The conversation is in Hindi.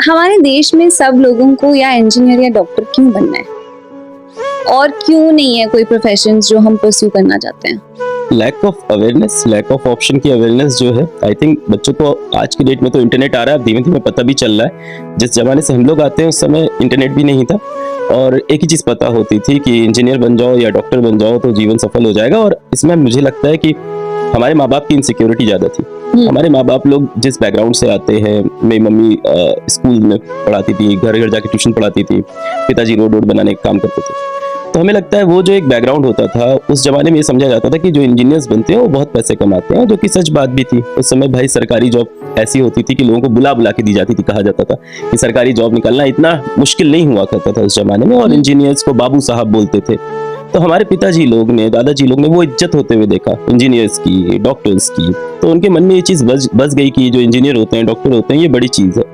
हमारे देश में सब लोगों को या इंजीनियर या डॉक्टर क्यों बनना है, और क्यों नहीं है कोई प्रोफेशन जो हम परस्यू करना चाहते हैं? Lack of awareness, lack of option की अवेयरनेस जो है, आई थिंक बच्चों को आज की डेट में तो इंटरनेट आ रहा है, धीमे धीमे पता भी चल रहा है। जिस जमाने से हम लोग आते हैं उस समय इंटरनेट भी नहीं था और एक ही चीज़ पता होती थी कि इंजीनियर बन जाओ या डॉक्टर बन जाओ तो जीवन सफल हो जाएगा। और इसमें मुझे लगता है कि हमारे माँ बाप की इनसिक्योरिटी ज़्यादा थी। हमारे माँ बाप लोग जिस बैकग्राउंड से आते हैं, मेरी मम्मी स्कूल में पढ़ाती थी, घर घर जाके ट्यूशन पढ़ाती थी, पिताजी रोड बनाने का काम करते थे। तो हमें लगता है वो जो एक बैकग्राउंड होता था उस जमाने में ये समझा जाता था कि जो इंजीनियर्स बनते हैं वो बहुत पैसे कमाते हैं, जो कि सच बात भी थी। उस समय भाई सरकारी जॉब ऐसी होती थी कि लोगों को बुला बुला के दी जाती थी। कहा जाता था कि सरकारी जॉब निकालना इतना मुश्किल नहीं हुआ करता था उस जमाने में, और इंजीनियर्स को बाबू साहब बोलते थे। तो हमारे पिताजी लोग ने, दादाजी लोग ने वो इज्जत होते हुए देखा इंजीनियर्स की, डॉक्टर्स की। तो उनके मन में ये चीज़ बस गई कि जो इंजीनियर होते हैं, डॉक्टर होते हैं, ये बड़ी चीज़ है।